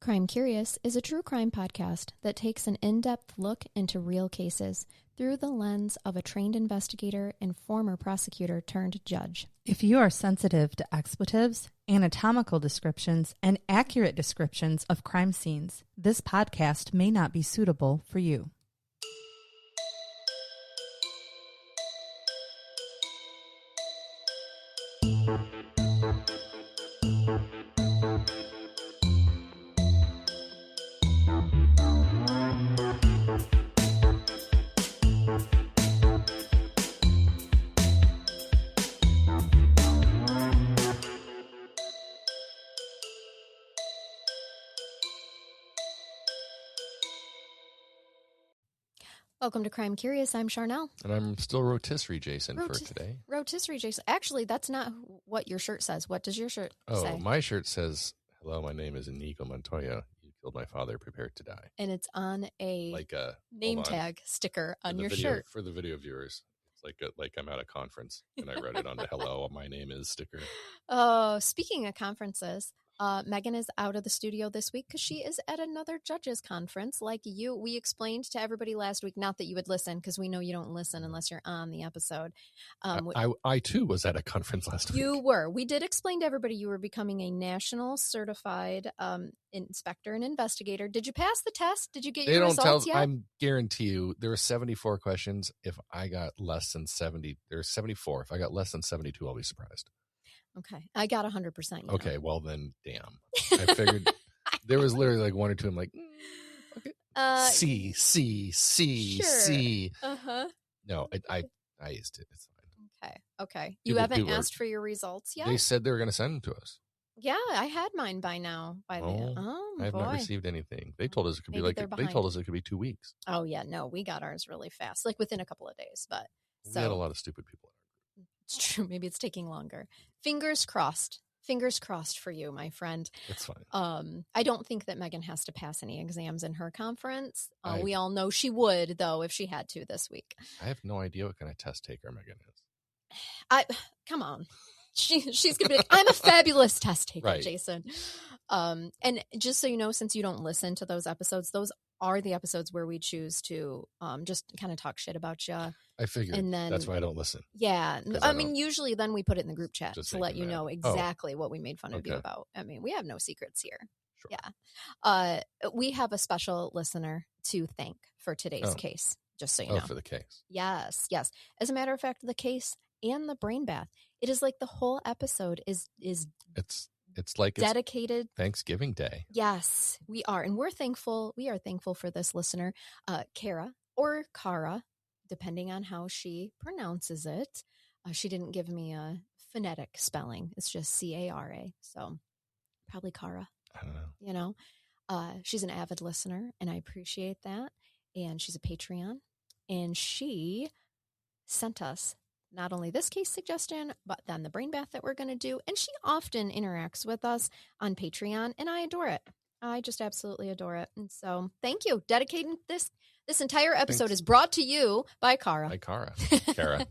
Crime Curious is a true crime podcast that takes an in-depth look into real cases through the lens of a trained investigator and former prosecutor turned judge. If you are sensitive to expletives, anatomical descriptions, and accurate descriptions of crime scenes, this podcast may not be suitable for you. Welcome to Crime Curious. I'm Charnell. And I'm still rotisserie Jason for today. Rotisserie Jason. Actually, that's not what your shirt says. What does your shirt say? Oh, my shirt says, "Hello, my name is Inigo Montoya. You killed my father. Prepare to die." And it's on a name tag sticker on your shirt. For the video viewers, it's like I'm at a conference and I wrote it on the "Hello, my name is" sticker. Oh, speaking of conferences, Megan is out of the studio this week because she is at another judges conference like you. We explained to everybody last week, not that you would listen because we know you don't listen unless you're on the episode. I too was at a conference last week. You were. We did explain to everybody you were becoming a national certified inspector and investigator. Did you pass the test? Did you get your results yet? I guarantee you there were 74 questions. If I got less than 70, there's 74. If I got less than 72, I'll be surprised. Okay. I got 100%. Okay. Well, then, damn. I figured there was literally like one or two. I'm like, okay. C. Sure. No, I aced it. It's fine. Okay. You haven't asked for your results yet? They said they were going to send them to us. Yeah, I had mine by now. I have not received anything. They told us it could they told us it could be 2 weeks. Oh yeah, no, we got ours really fast, like within a couple of days. But we had a lot of stupid people. It's true. Maybe it's taking longer. Fingers crossed. Fingers crossed for you, my friend. That's fine. I don't think that Megan has to pass any exams in her conference. We all know she would, though, if she had to this week. I have no idea what kind of test taker Megan is. Come on. She's gonna be like, I'm a fabulous test taker, right. Jason. And just so you know, since you don't listen to those episodes, those are the episodes where we choose to just kind of talk shit about you. I figured. And then, that's why I don't listen. Yeah. I mean, usually then we put it in the group chat to let you know exactly what we made fun of you about. I mean, we have no secrets here. Sure. Yeah. We have a special listener to thank for today's case, just so you know. For the case. Yes. As a matter of fact, the case and the brain bath. It is like the whole episode is It's like dedicated. It's Thanksgiving Day. Yes, we are. And we're thankful. We are thankful for this listener, Kara or Kara, depending on how she pronounces it. She didn't give me a phonetic spelling. It's just C-A-R-A. So probably Kara. I don't know. You know, she's an avid listener and I appreciate that. And she's a Patreon. And she sent us not only this case suggestion, but then the brain bath that we're going to do. And she often interacts with us on Patreon, and I adore it. I just absolutely adore it. And so thank you. Dedicating this entire episode is brought to you by Kara. By Kara. Kara.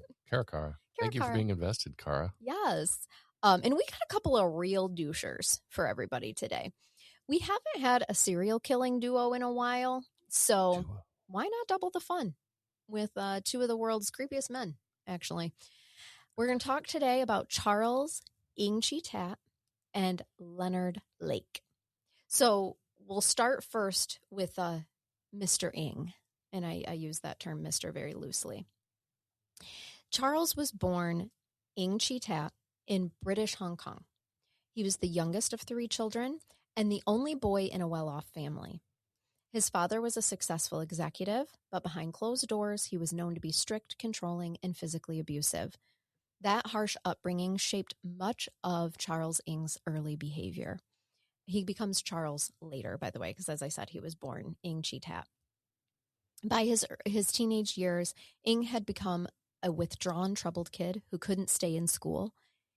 Thank you for being invested, Kara. Yes. And we got a couple of real douchers for everybody today. We haven't had a serial killing duo in a while, so why not double the fun with two of the world's creepiest men? Actually, we're going to talk today about Charles Ng Chi Tat and Leonard Lake. So we'll start first with Mr. Ng, and I use that term Mr. very loosely. Charles was born Ng Chi Tat in British Hong Kong. He was the youngest of 3 children and the only boy in a well-off family. His father was a successful executive, but behind closed doors, he was known to be strict, controlling, and physically abusive. That harsh upbringing shaped much of Charles Ng's early behavior. He becomes Charles later, by the way, because as I said, he was born Ng Chi Tat. By his teenage years, Ng had become a withdrawn, troubled kid who couldn't stay in school.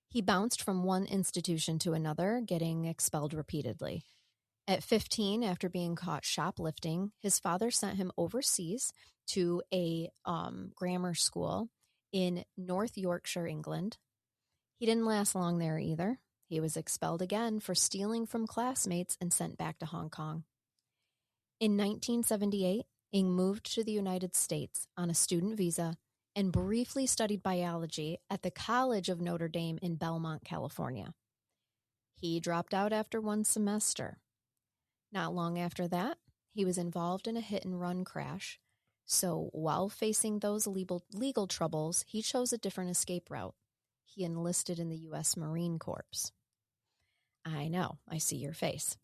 He bounced from one institution to another, getting expelled repeatedly. At 15, after being caught shoplifting, his father sent him overseas to a grammar school in North Yorkshire, England. He didn't last long there either. he was expelled again for stealing from classmates and sent back to Hong Kong. In 1978, Ng moved to the United States on a student visa and briefly studied biology at the College of Notre Dame in Belmont, California. He dropped out after one semester. Not long after that, he was involved in a hit-and-run crash. So while facing those legal troubles, he chose a different escape route. He enlisted in the U.S. Marine Corps. I know, I see your face.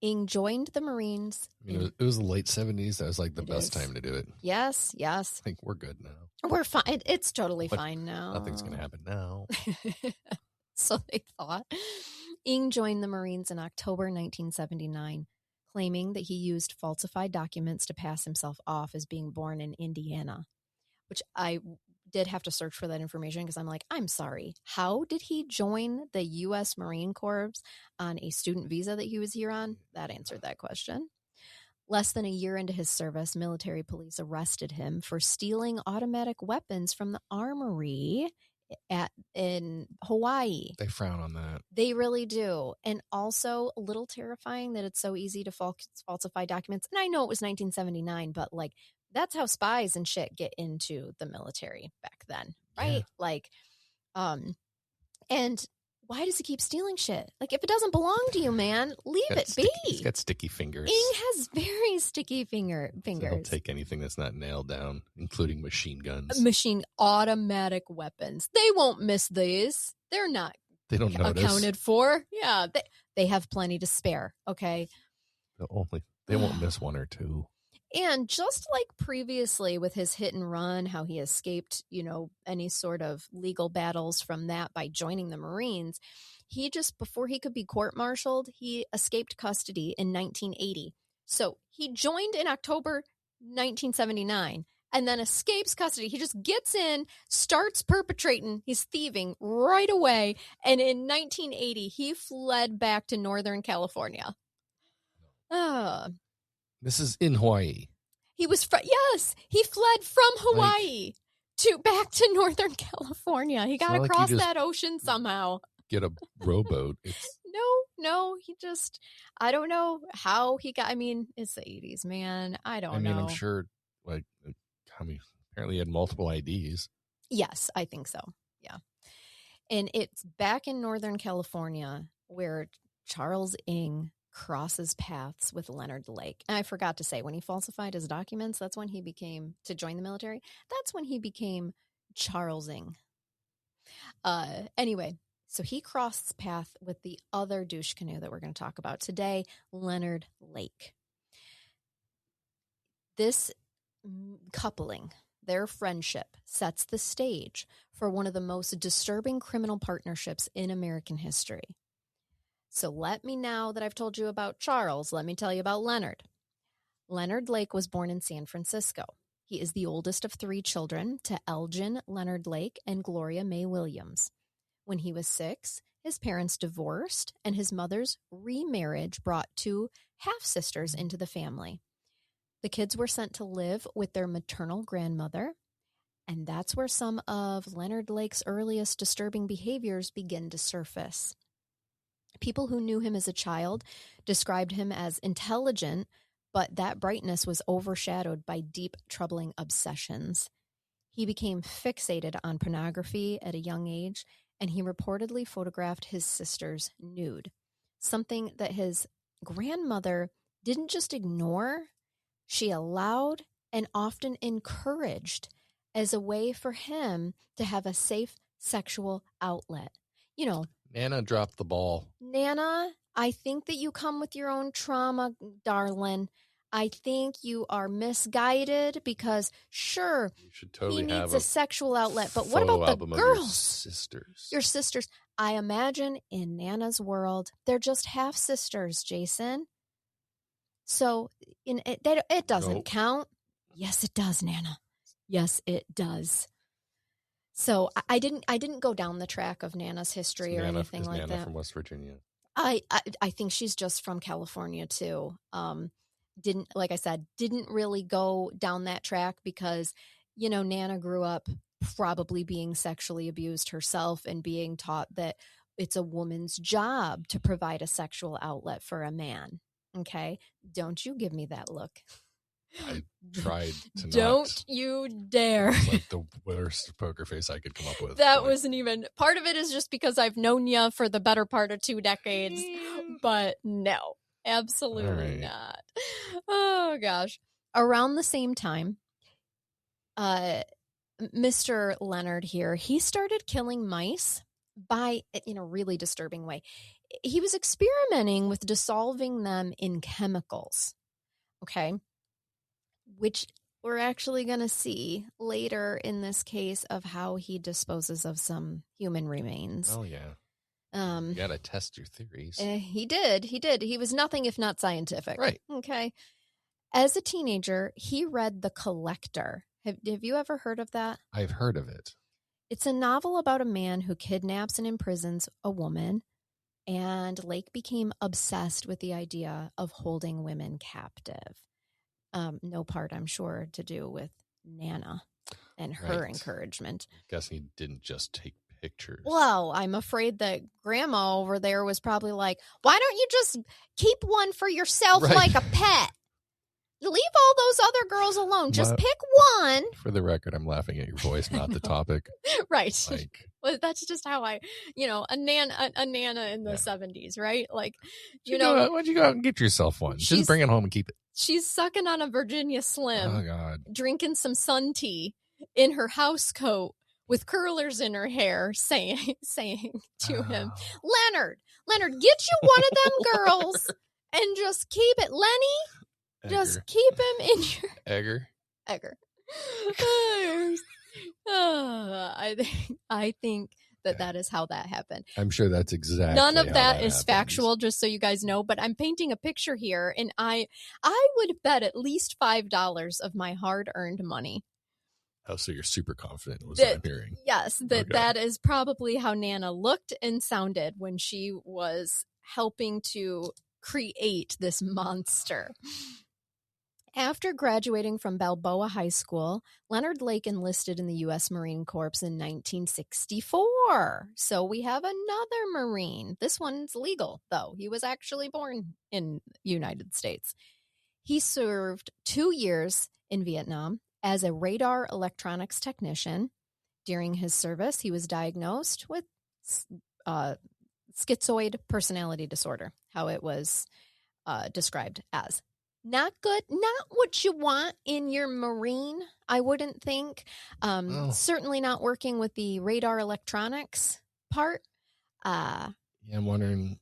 Ng joined the Marines. I mean, it was the late 70s. That was like the best time to do it. Yes. I think we're good now. We're fine. It's totally fine now. Nothing's going to happen now. So they thought. Ng joined the Marines in October 1979, claiming that he used falsified documents to pass himself off as being born in Indiana, which I did have to search for that information because I'm like, I'm sorry. How did he join the U.S. Marine Corps on a student visa that he was here on? That answered that question. Less than a year into his service, military police arrested him for stealing automatic weapons from the armory in Hawaii. They frown on that. They really do. And also a little terrifying that it's so easy to falsify documents. And I know it was 1979, but like, that's how spies and shit get into the military back then, right? Yeah. Like, and why does he keep stealing shit? Like, if it doesn't belong to you, man, leave it be. He's got sticky fingers. Ng has very sticky fingers. So he'll take anything that's not nailed down, including machine guns. Automatic weapons. They won't miss these. They're not They don't notice. Accounted for. Yeah, they have plenty to spare, okay? They won't miss one or two. And just like previously with his hit and run, how he escaped, any sort of legal battles from that by joining the Marines, he just, before he could be court-martialed, he escaped custody in 1980. So he joined in October 1979 and then escapes custody. He just gets in, starts perpetrating, he's thieving right away. And in 1980, he fled back to Northern California. This is in Hawaii. He was he fled from Hawaii back to Northern California. He got across that ocean somehow. Get a rowboat. No, he just, I don't know how he got, it's the 80s, man. I don't know. I'm sure, apparently he had multiple IDs. Yes, I think so. Yeah. And it's back in Northern California where Charles Ng crosses paths with Leonard Lake. And I forgot to say, when he falsified his documents, that's when he became, to join the military, that's when he became Charles Ng. Anyway, so he crossed path with the other douche canoe that we're going to talk about today, Leonard Lake. This coupling, their friendship, sets the stage for one of the most disturbing criminal partnerships in American history. So now that I've told you about Charles, let me tell you about Leonard. Leonard Lake was born in San Francisco. He is the oldest of 3 children to Elgin Leonard Lake and Gloria May Williams. When he was 6, his parents divorced, and his mother's remarriage brought 2 half-sisters into the family. The kids were sent to live with their maternal grandmother, and that's where some of Leonard Lake's earliest disturbing behaviors begin to surface. People who knew him as a child described him as intelligent, but that brightness was overshadowed by deep, troubling obsessions. He became fixated on pornography at a young age, and he reportedly photographed his sisters nude, something that his grandmother didn't just ignore, she allowed and often encouraged as a way for him to have a safe sexual outlet. Nana dropped the ball. Nana, I think that you come with your own trauma, darling. I think you are misguided because, sure, you should totally he needs have a sexual outlet, but what about the girls? Your sisters. I imagine in Nana's world, they're just half sisters, Jason. So it doesn't count. Yes, it does, Nana. Yes, it does. So I didn't go down the track of Nana's history or anything like that. Nana from West Virginia. I think she's just from California too. Didn't really go down that track because, Nana grew up probably being sexually abused herself and being taught that It's a woman's job to provide a sexual outlet for a man. Okay? Don't you give me that look. I tried to Don't you dare. It's like the worst poker face I could come up with. That wasn't even, part of it is just because I've known you for the better part of 2 decades, but no, absolutely not. Oh gosh. Around the same time, Mr. Leonard here, he started killing mice in a really disturbing way. He was experimenting with dissolving them in chemicals. Okay. Which we're actually going to see later in this case of how he disposes of some human remains. Oh, yeah. You got to test your theories. He did. He was nothing if not scientific. Right. Okay. As a teenager, he read The Collector. Have you ever heard of that? I've heard of it. It's a novel about a man who kidnaps and imprisons a woman, and Lake became obsessed with the idea of holding women captive. No part, I'm sure, to do with Nana and her encouragement. I guess he didn't just take pictures. Well, I'm afraid that Grandma over there was probably like, why don't you just keep one for yourself like a pet? Leave all those other girls alone. Just pick one. For the record, I'm laughing at your voice, not the topic. Right. Well, that's just how a Nana in the 70s, right? Like, why don't you go out and get yourself one? Just bring it home and keep it. She's sucking on a Virginia Slim. Oh, God. Drinking some sun tea in her house coat with curlers in her hair, saying to him, Leonard, get you one of them girls and just keep it. Lenny, just keep him in your... Egger. I think that is how that happened. I'm sure that's exactly. None of that is happens. factual, just so you guys know, but I'm painting a picture here, and I would bet at least $5 of my hard-earned money. Oh, so you're super confident was what I'm hearing. Yes, that is probably how Nana looked and sounded when she was helping to create this monster. After graduating from Balboa High School, Leonard Lake enlisted in the U.S. Marine Corps in 1964. So we have another Marine. This one's legal, though. He was actually born in the United States. He served 2 years in Vietnam as a radar electronics technician. During his service, he was diagnosed with schizoid personality disorder, how it was described as. Not good, not what you want in your Marine, I wouldn't think. Certainly not working with the radar electronics part. Yeah, I'm wondering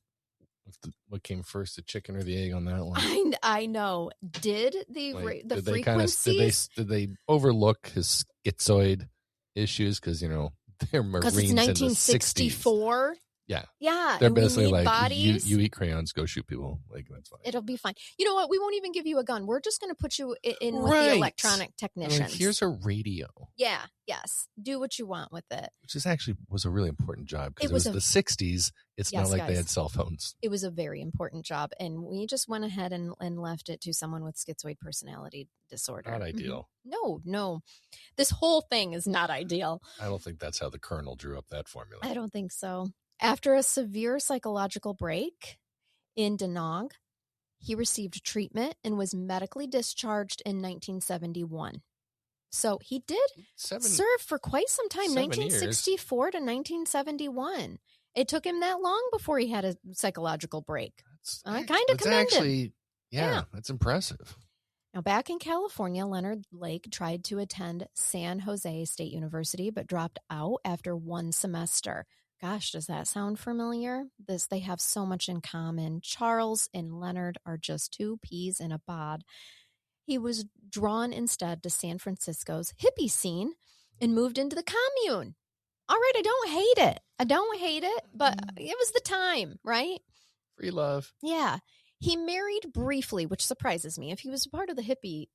what came first, the chicken or the egg on that one. I know. Did the frequencies... Did they overlook his schizoid issues? Because, they're Marines it's 1964. in the 60s. Yeah. Yeah. They're basically like, bodies. you eat crayons, go shoot people. Like, that's fine. It'll be fine. You know what? We won't even give you a gun. We're just going to put you in with the electronic technicians. Here's a radio. Yeah. Yes. Do what you want with it. Which was a really important job because it was the 60s. It's not like they had cell phones. It was a very important job. And we just went ahead and left it to someone with schizoid personality disorder. Not ideal. No. This whole thing is not ideal. I don't think that's how the Colonel drew up that formula. I don't think so. After a severe psychological break in Da Nang, he received treatment and was medically discharged in 1971. So he did serve for quite some time, 1964 to 1971. It took him that long before he had a psychological break. I kind of commend him. Yeah, that's impressive. Now, back in California, Leonard Lake tried to attend San Jose State University, but dropped out after 1 semester. Gosh, does that sound familiar? They have so much in common. Charles and Leonard are just 2 peas in a pod. He was drawn instead to San Francisco's hippie scene and moved into the commune. All right, I don't hate it, but it was the time, right? Free love. Yeah. He married briefly, which surprises me. If he was part of the hippie,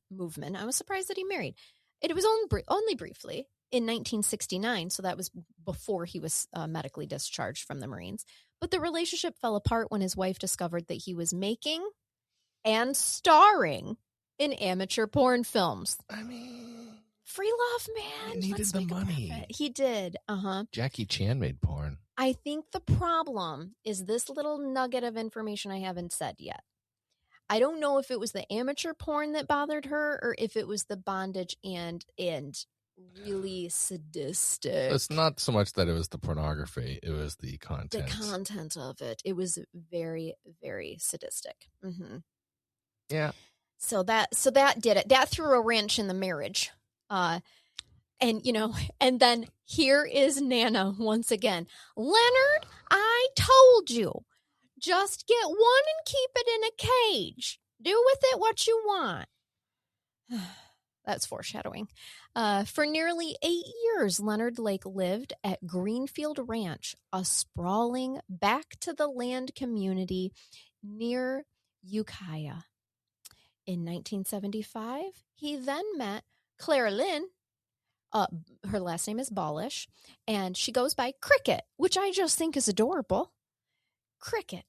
movement, I was surprised that he married. It was only briefly. In 1969, so that was before he was medically discharged from the Marines. But the relationship fell apart when his wife discovered that he was making and starring in amateur porn films. I mean, Free love, man. He needed Let's the make a money. profit. He did. Jackie Chan made porn. I think the problem is this little nugget of information I haven't said yet. I don't know if it was the amateur porn that bothered her or if it was the bondage and really sadistic. It's not so much that it was the pornography; it was the content. The content of it. It was very, very sadistic. Mm-hmm. Yeah. So that did it. That threw a wrench in the marriage. And then here is Nana once again. Leonard, I told you, just get one and keep it in a cage. Do with it what you want. That's foreshadowing. For nearly 8 years, Leonard Lake lived at Greenfield Ranch, a sprawling back-to-the-land community near Ukiah. In 1975, he then met Clara Lynn. Her last name is Ballish, and she goes by Cricket, which I just think is adorable. Cricket.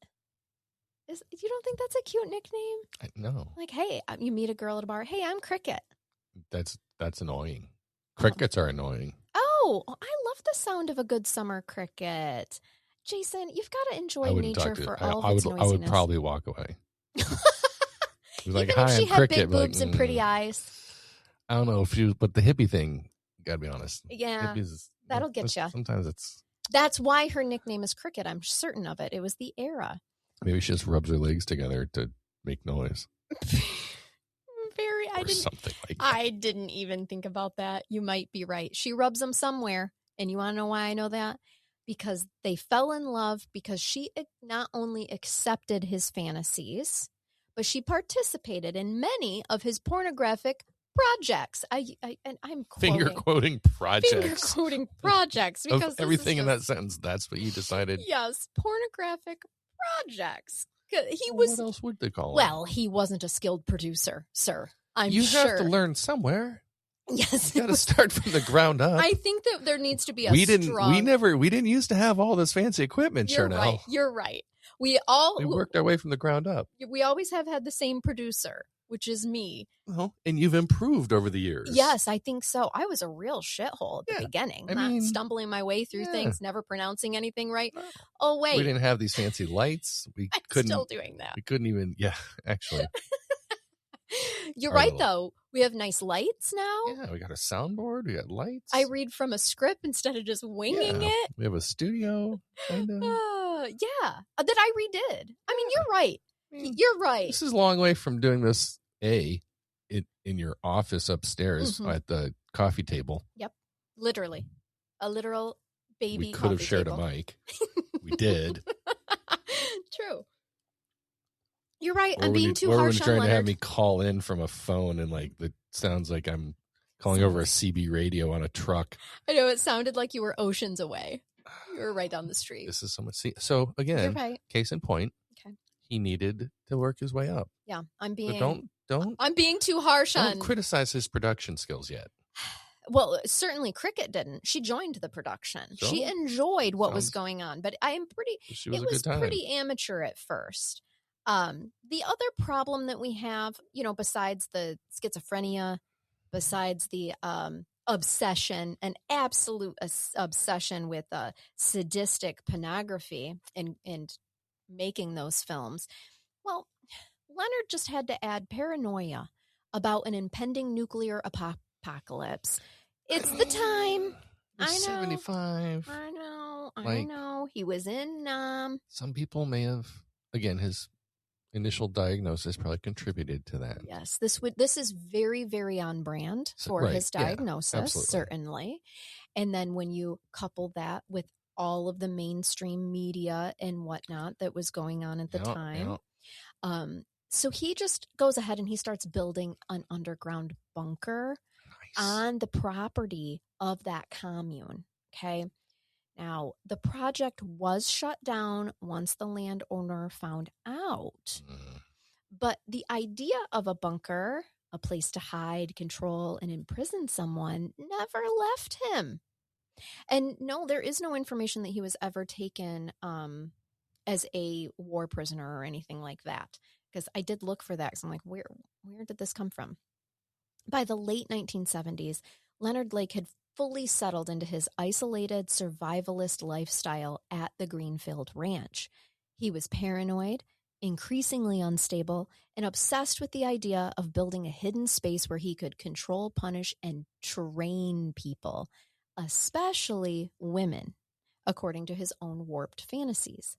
You don't think that's a cute nickname? No. Like, hey, you meet a girl at a bar. Hey, I'm Cricket. That's annoying. Crickets are annoying. Oh, I love the sound of a good summer cricket. Jason, you've got to enjoy nature for all of its noisiness. I would probably walk away. Like, even if she had big boobs and pretty eyes. I don't know if she was, but the hippie thing, gotta be honest. Yeah, that'll get you. Sometimes it's. That's why her nickname is Cricket. I'm certain of it. It was the era. Maybe she just rubs her legs together to make noise. I didn't even think about that. You might be right. She rubs them somewhere. And you want to know why I know that? Because they fell in love because she not only accepted his fantasies, but she participated in many of his pornographic projects. I'm finger quoting projects. Because of everything in that sentence, that's what you decided. Yes, pornographic projects. What else would they call it? Well, he wasn't a skilled producer, sir. You have to learn somewhere. Yes, you got to start from the ground up. I think that there needs to be we didn't used to have all this fancy equipment, Charnell. You're right. We worked our way from the ground up. We always have had the same producer, which is me. Well, and you've improved over the years. Yes, I think so. I was a real shithole at the beginning, stumbling my way through things, never pronouncing anything right. No. Oh, wait. We didn't have these fancy lights. I'm still doing that. We couldn't even, actually. You're right, though. We have nice lights now. Yeah, we got a soundboard. We got lights. I read from a script instead of just winging it. We have a studio, kind of. That I redid. I mean, you're right. You're right. This is a long way from doing this, in your office upstairs at the coffee table. Yep. Literally. A literal baby We could have shared table. a mic. We did. True. You're right. I'm being too harsh on trying Leonard. to have me call in from a phone and it sounds like I'm calling over a CB radio on a truck. I know, it sounded like you were oceans away. You were right down the street. This is so much. So again, case in point, he needed to work his way up. Yeah, I'm being. But don't. I'm being too harsh on. Don't criticize his production skills yet. Well, certainly Cricket didn't. She joined the production. So, she enjoyed what was going on, but I am pretty. It was pretty amateur at first. The other problem that we have, besides the schizophrenia, besides the obsession, an absolute obsession with sadistic pornography and making those films, well, Leonard just had to add paranoia about an impending nuclear apocalypse. It's the time. I know. 75. I know. He was in some people may have, again, his initial diagnosis probably contributed to that. Yes, this is very, very on brand for his diagnosis, certainly. And then when you couple that with all of the mainstream media and whatnot that was going on at the time, so he just goes ahead and he starts building an underground bunker on the property of that commune. Okay. Now, the project was shut down once the landowner found out. But the idea of a bunker, a place to hide, control, and imprison someone never left him. And no, there is no information that he was ever taken as a war prisoner or anything like that. Because I did look for that because I'm like, where did this come from? By the late 1970s, Leonard Lake had fully settled into his isolated survivalist lifestyle at the Greenfield Ranch. He was paranoid, increasingly unstable, and obsessed with the idea of building a hidden space where he could control, punish, and train people, especially women, according to his own warped fantasies.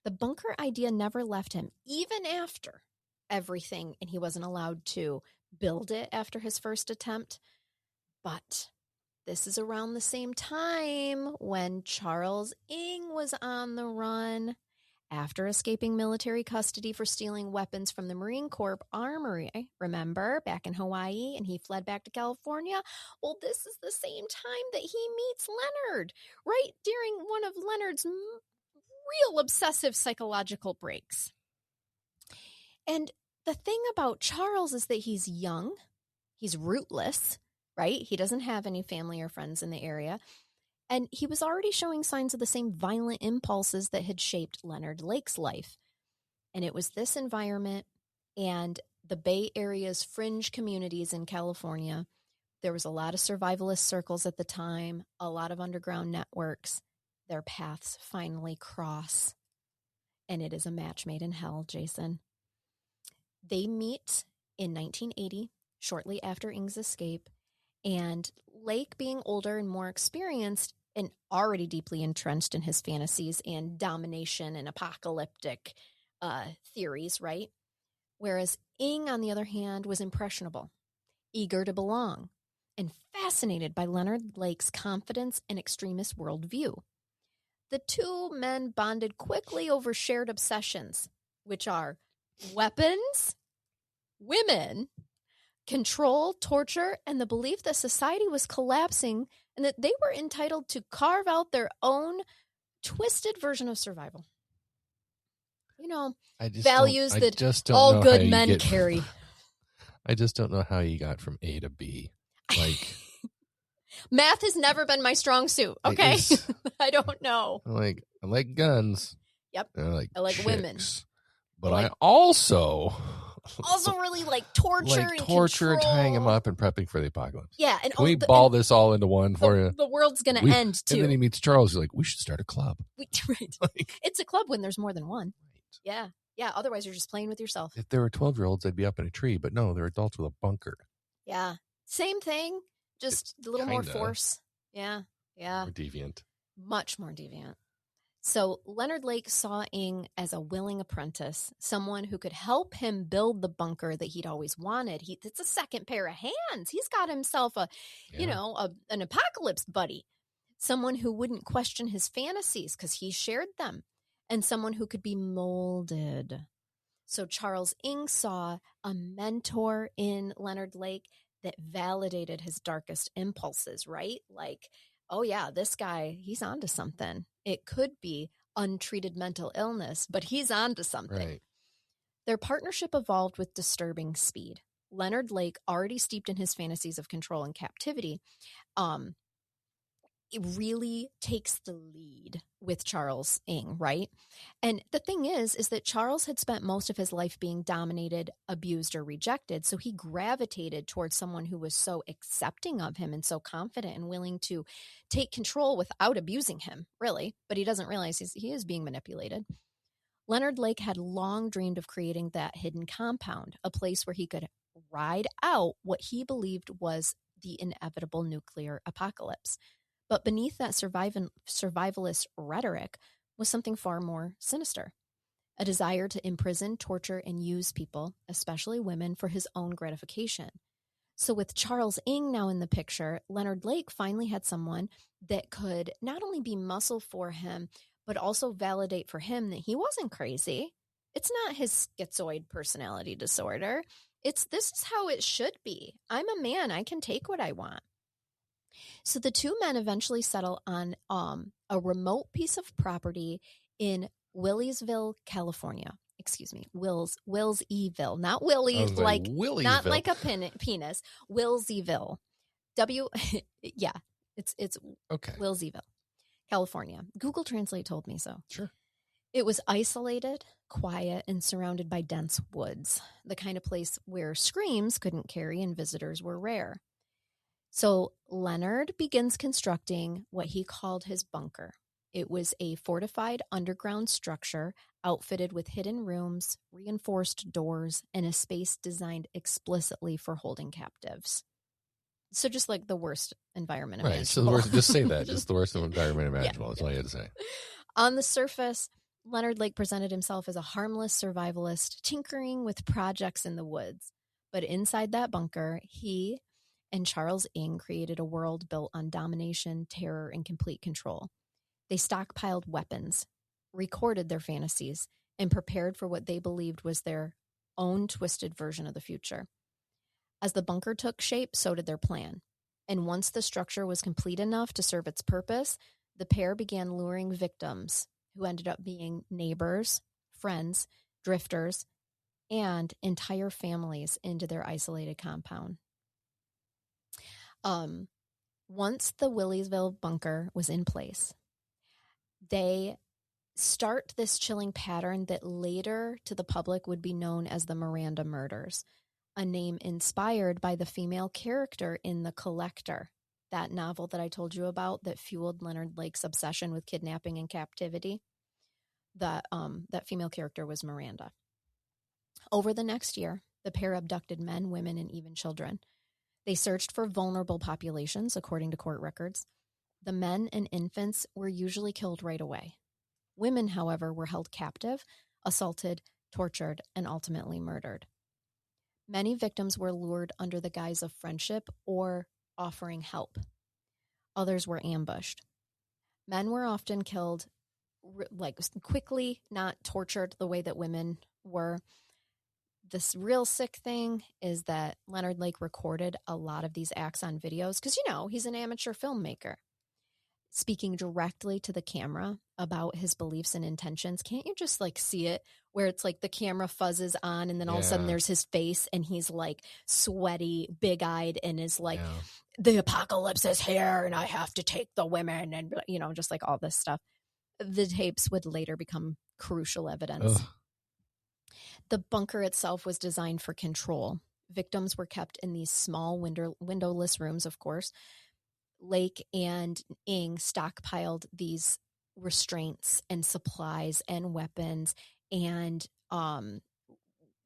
The bunker idea never left him, even after everything, and he wasn't allowed to build it after his first attempt. But this is around the same time when Charles Ng was on the run. After escaping military custody for stealing weapons from the Marine Corps Armory, remember, back in Hawaii, and he fled back to California? Well, this is the same time that he meets Leonard, right during one of Leonard's real obsessive psychological breaks. And the thing about Charles is that he's young, he's rootless, right? He doesn't have any family or friends in the area. And he was already showing signs of the same violent impulses that had shaped Leonard Lake's life. And it was this environment and the Bay Area's fringe communities in California. There was a lot of survivalist circles at the time, a lot of underground networks. Their paths finally cross. And it is a match made in hell, Jason. They meet in 1980, shortly after Ng's escape. And Lake, being older and more experienced and already deeply entrenched in his fantasies and domination and apocalyptic theories, right? Whereas Ng, on the other hand, was impressionable, eager to belong, and fascinated by Leonard Lake's confidence and extremist worldview. The two men bonded quickly over shared obsessions, which are weapons, women, control, torture, and the belief that society was collapsing and that they were entitled to carve out their own twisted version of survival. You know, values that all good men carry. I just don't know how you got from A to B. Like, math has never been my strong suit. Okay, I don't know. I like guns. Yep. I like chicks, women, but I also really like torture, and tying him up and prepping for the apocalypse. Yeah, and can we ball this all into one for you? The world's gonna end too. And then he meets Charles. He's like, we should start a club. Right. It's a club when there's more than one. Right. Yeah. Otherwise, you're just playing with yourself. If there were 12-year-olds, they'd be up in a tree. But no, they're adults with a bunker. Yeah. Same thing. Just a little more force. Yeah. More deviant. Much more deviant. So Leonard Lake saw Ng as a willing apprentice, someone who could help him build the bunker that he'd always wanted. It's a second pair of hands. He's got himself an apocalypse buddy, someone who wouldn't question his fantasies because he shared them, and someone who could be molded. So Charles Ng saw a mentor in Leonard Lake that validated his darkest impulses, right? Like, oh yeah, this guy, he's onto something. It could be untreated mental illness, but he's onto something. Right. Their partnership evolved with disturbing speed. Leonard Lake, already steeped in his fantasies of control and captivity, it really takes the lead with Charles Ng, right? And the thing is that Charles had spent most of his life being dominated, abused, or rejected. So he gravitated towards someone who was so accepting of him and so confident and willing to take control without abusing him, really. But he doesn't realize he is being manipulated. Leonard Lake had long dreamed of creating that hidden compound, a place where he could ride out what he believed was the inevitable nuclear apocalypse. But beneath that survivalist rhetoric was something far more sinister, a desire to imprison, torture, and use people, especially women, for his own gratification. So with Charles Ng now in the picture, Leonard Lake finally had someone that could not only be muscle for him, but also validate for him that he wasn't crazy. It's not his schizoid personality disorder. This is how it should be. I'm a man. I can take what I want. So the two men eventually settle on a remote piece of property in Willysville, California. Excuse me, Willseyville, not Willie, like not like a penis. Willseyville, it's okay. Willseyville, California. Google Translate told me so. Sure. It was isolated, quiet, and surrounded by dense woods, the kind of place where screams couldn't carry and visitors were rare. So Leonard begins constructing what he called his bunker. It was a fortified underground structure outfitted with hidden rooms, reinforced doors, and a space designed explicitly for holding captives. So just like the worst environment imaginable. Right. So the worst, just say that. Just the worst environment imaginable. That's all you had to say. On the surface, Leonard Lake presented himself as a harmless survivalist, tinkering with projects in the woods. But inside that bunker, he and Charles Ng created a world built on domination, terror, and complete control. They stockpiled weapons, recorded their fantasies, and prepared for what they believed was their own twisted version of the future. As the bunker took shape, so did their plan. And once the structure was complete enough to serve its purpose, the pair began luring victims who ended up being neighbors, friends, drifters, and entire families into their isolated compound. Once the Williesville bunker was in place, they start this chilling pattern that later to the public would be known as the Miranda murders, a name inspired by the female character in The Collector, that novel that I told you about that fueled Leonard Lake's obsession with kidnapping and captivity. That female character was Miranda. Over the next year, the pair abducted men, women, and even children. They searched for vulnerable populations, according to court records. The men and infants were usually killed right away. Women, however, were held captive, assaulted, tortured, and ultimately murdered. Many victims were lured under the guise of friendship or offering help. Others were ambushed. Men were often killed like quickly, not tortured the way that women were. This real sick thing is that Leonard Lake recorded a lot of these acts on videos because, he's an amateur filmmaker. Speaking directly to the camera about his beliefs and intentions. Can't you just see it where it's like the camera fuzzes on and then all of a sudden there's his face and he's like sweaty, big-eyed and is like, the apocalypse is here and I have to take the women and, just like all this stuff. The tapes would later become crucial evidence. Ugh. The bunker itself was designed for control. Victims were kept in these small windowless rooms, of course. Lake and Ng stockpiled these restraints and supplies and weapons and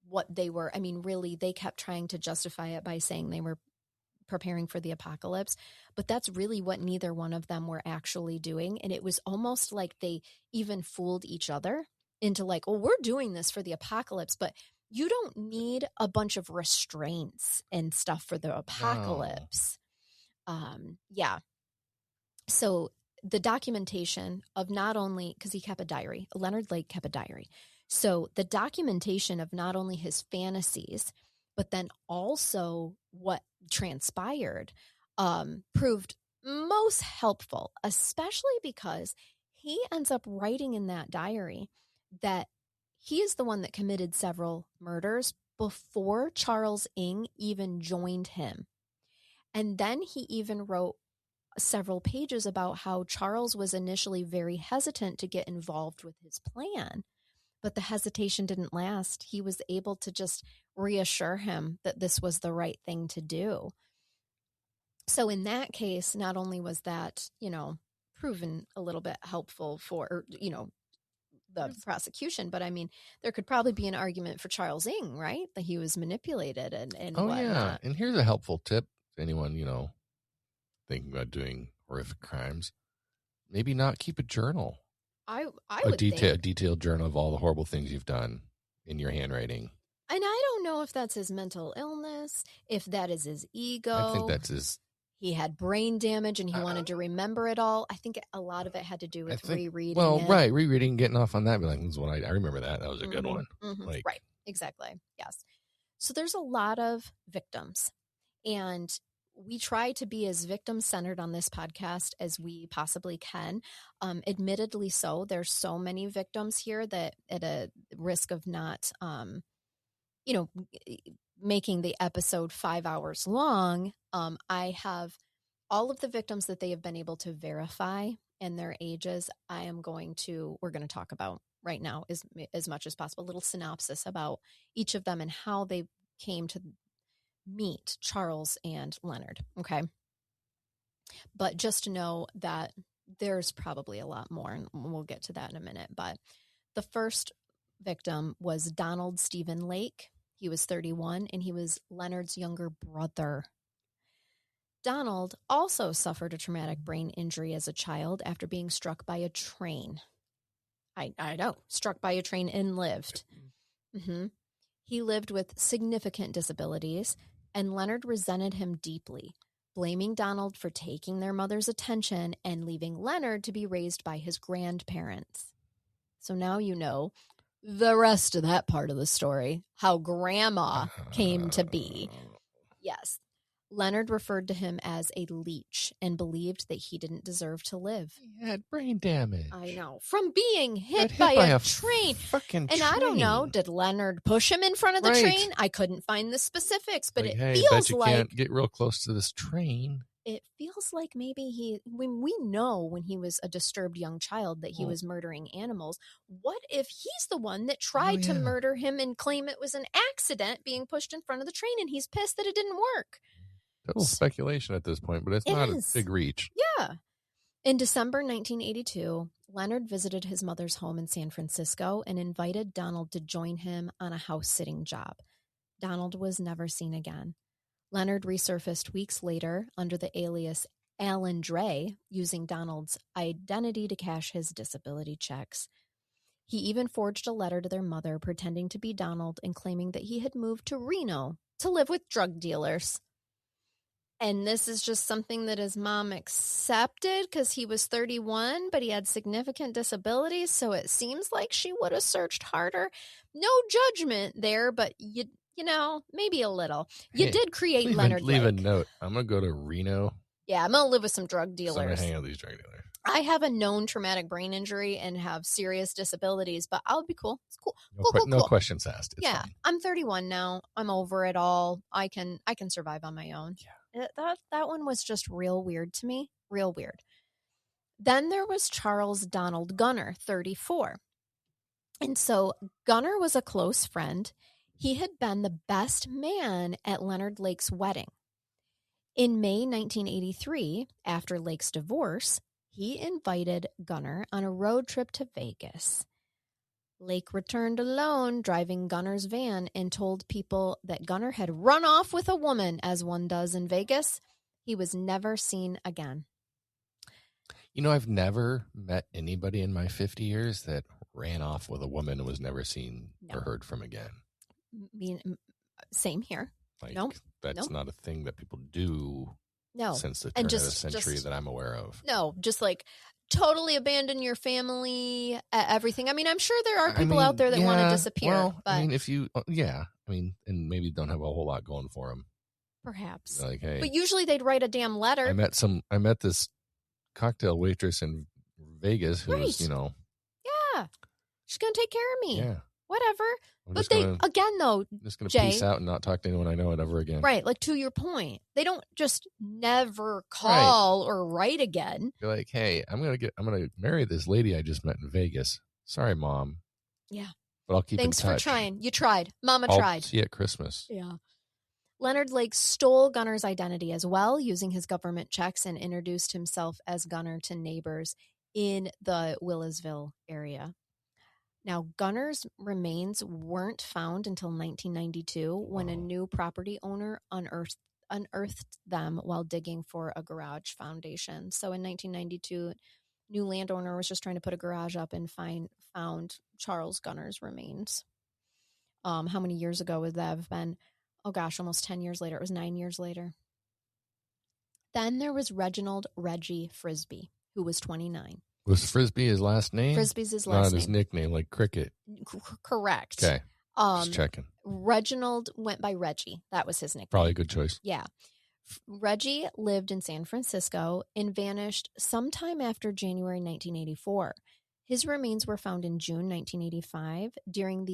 what they were. I mean, really, they kept trying to justify it by saying they were preparing for the apocalypse, but that's really what neither one of them were actually doing. And it was almost like they even fooled each other into we're doing this for the apocalypse, but you don't need a bunch of restraints and stuff for the apocalypse. Yeah. So the documentation of not only, because he kept a diary, Leonard Lake kept a diary. So the documentation of not only his fantasies, but then also what transpired proved most helpful, especially because he ends up writing in that diary that he is the one that committed several murders before Charles Ng even joined him. And then he even wrote several pages about how Charles was initially very hesitant to get involved with his plan, but the hesitation didn't last. He was able to just reassure him that this was the right thing to do. So in that case, not only was that, proven a little bit helpful for, the prosecution, but I mean, there could probably be an argument for Charles Ng, right? That he was manipulated and whatnot. Yeah. And here's a helpful tip to anyone, thinking about doing horrific crimes. Maybe not keep a journal. I would think. A detailed journal of all the horrible things you've done in your handwriting. And I don't know if that's his mental illness, if that is his ego. I think that's his. He had brain damage and he wanted to remember it all. I think a lot of it had to do with rereading. Well, right. Rereading, getting off on that. Be like, this is what I remember that. That was a good one. Mm-hmm. Right. Exactly. Yes. So there's a lot of victims. And we try to be as victim-centered on this podcast as we possibly can. Admittedly so, there's so many victims here that at a risk of not, making the episode 5 hours long, I have all of the victims that they have been able to verify and their ages. We're going to talk about right now as much as possible, a little synopsis about each of them and how they came to meet Charles and Leonard. Okay. But just to know that there's probably a lot more, and we'll get to that in a minute. But the first victim was Donald Stephen Lake. He was 31, and he was Leonard's younger brother. Donald also suffered a traumatic brain injury as a child after being struck by a train. I know, struck by a train and lived. Mm-hmm. He lived with significant disabilities, and Leonard resented him deeply, blaming Donald for taking their mother's attention and leaving Leonard to be raised by his grandparents. So now you know the rest of that part of the story, how Grandma came to be. Yes. Leonard referred to him as a leech and believed that he didn't deserve to live. He had brain damage. I know. From being hit by a train. Fucking and train. I don't know, did Leonard push him in front of the train? I couldn't find the specifics, but like, it hey, feels bet you like can't get real close to this train. It feels like maybe when we know when he was a disturbed young child that he was murdering animals. What if he's the one that tried to murder him and claim it was an accident being pushed in front of the train, and he's pissed that it didn't work? Total speculation at this point, but it's not a big reach. Yeah. In December 1982, Leonard visited his mother's home in San Francisco and invited Donald to join him on a house-sitting job. Donald was never seen again. Leonard resurfaced weeks later under the alias Alan Dre, using Donald's identity to cash his disability checks. He even forged a letter to their mother pretending to be Donald and claiming that he had moved to Reno to live with drug dealers. And this is just something that his mom accepted because he was 31, but he had significant disabilities. So it seems like she would have searched harder. No judgment there, but you know, maybe a little. You did create Leonard Lake. Leave a note. I'm going to go to Reno. Yeah, I'm going to live with some drug dealers. I'm going to hang out with these drug dealers. I have a known traumatic brain injury and have serious disabilities, but I'll be cool. It's cool. No questions asked. It's fine. I'm 31 now. I'm over it all. I can survive on my own. Yeah. That one was just real weird to me. Real weird. Then there was Charles Donald Gunner, 34. And so Gunner was a close friend. He had been the best man at Leonard Lake's wedding. In May 1983, after Lake's divorce, he invited Gunner on a road trip to Vegas. Lake returned alone, driving Gunner's van, and told people that Gunner had run off with a woman, as one does in Vegas. He was never seen again. You know, I've never met anybody in my 50 years that ran off with a woman and was never seen or heard from again. Same here. That's not a thing that people do since the turn of the century that I'm aware of. No, just like totally abandon your family, everything. I mean, I'm sure there are people out there that want to disappear. Well, but I mean, if you, and maybe don't have a whole lot going for them. Perhaps. Like, hey, but usually they'd write a damn letter. I met this cocktail waitress in Vegas who was, she's going to take care of me. Yeah. Whatever. But again, though, I'm just going to peace out and not talk to anyone I know ever again. Right. Like, to your point, they don't just never call or write again. You're like, hey, I'm going to marry this lady I just met in Vegas. Sorry, Mom. Yeah. But I'll keep in touch. Thanks for trying. You tried. Mama I'll tried. See you at Christmas. Yeah. Leonard Lake stole Gunner's identity as well, using his government checks, and introduced himself as Gunner to neighbors in the Willisville area. Now, Gunner's remains weren't found until 1992 when a new property owner unearthed them while digging for a garage foundation. So in 1992, new landowner was just trying to put a garage up and found Charles Gunner's remains. How many years ago would that have been? Oh gosh, almost 10 years later. It was 9 years later. Then there was Reginald Reggie Frisbee, who was 29. Was Frisbee his last name? Frisbee's his last name. Not his nickname, like Cricket. Correct. Okay. Just checking. Reginald went by Reggie. That was his nickname. Probably a good choice. Yeah. Reggie lived in San Francisco and vanished sometime after January 1984. His remains were found in June 1985 during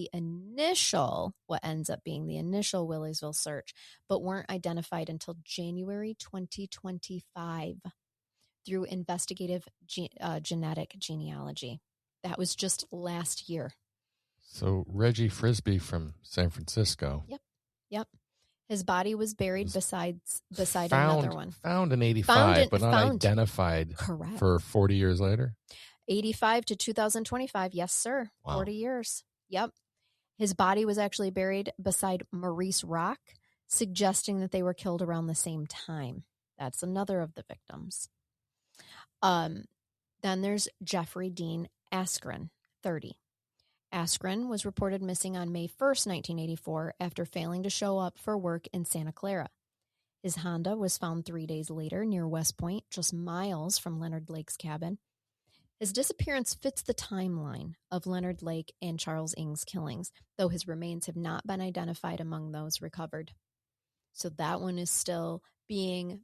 what ends up being the initial Willisville search, but weren't identified until January 2025. Through investigative genetic genealogy. That was just last year. So Reggie Frisbee from San Francisco. Yep. His body was buried Was beside found, another one. Found in 85, but not identified Correct. for 40 years later? 85 to 2025. Yes, sir. Wow. 40 years. Yep. His body was actually buried beside Maurice Rock, suggesting that they were killed around the same time. That's another of the victims. Then there's Jeffrey Dean Askren, 30. Askren was reported missing on May 1st, 1984, after failing to show up for work in Santa Clara. His Honda was found 3 days later near West Point, just miles from Leonard Lake's cabin. His disappearance fits the timeline of Leonard Lake and Charles Ng's killings, though his remains have not been identified among those recovered. So that one is still being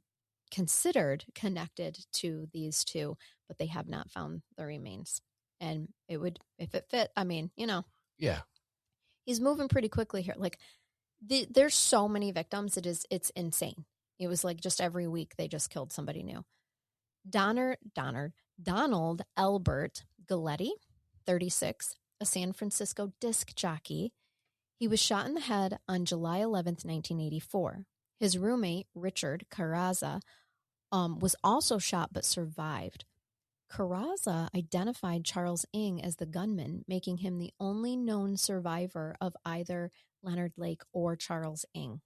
considered connected to these two, but they have not found the remains. And it would, if it fit, I mean, Yeah. He's moving pretty quickly here. Like, there's so many victims. It's insane. It was like just every week they just killed somebody new. Donald Albert Galletti, 36, a San Francisco disc jockey. He was shot in the head on July 11th, 1984. His roommate, Richard Carrazza, was also shot but survived. Carrazza identified Charles Ng as the gunman, making him the only known survivor of either Leonard Lake or Charles Ng.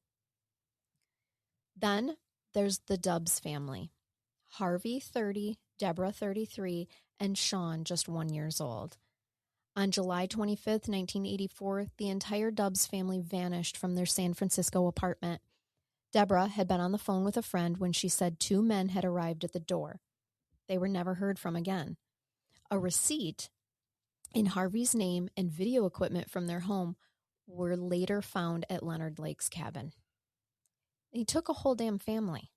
Then there's the Dubs family. Harvey, 30, Deborah, 33, and Sean, just 1 year old. On July 25th, 1984, the entire Dubs family vanished from their San Francisco apartment. Deborah had been on the phone with a friend when she said 2 men had arrived at the door. They were never heard from again. A receipt in Harvey's name and video equipment from their home were later found at Leonard Lake's cabin. He took a whole damn family.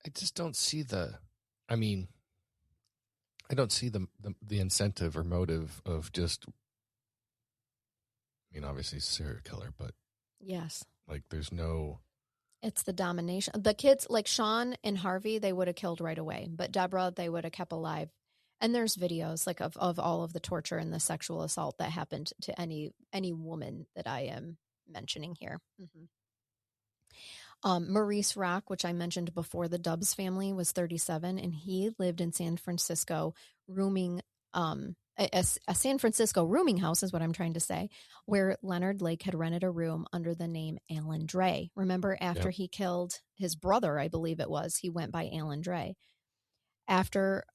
I just don't see the incentive or motive of just, obviously serial killer, but yes, like there's no. It's the domination. The kids, like Sean and Harvey, they would have killed right away, but Deborah, they would have kept alive. And there's videos like of all of the torture and the sexual assault that happened to any woman that I am mentioning here. Mm-hmm. Maurice Rock, which I mentioned before, the Dubs family, was 37, and he lived in San Francisco, rooming a San Francisco rooming house is what I'm trying to say, where Leonard Lake had rented a room under the name Alan Dre. Remember, after he killed his brother, I believe it was, he went by Alan Dre. After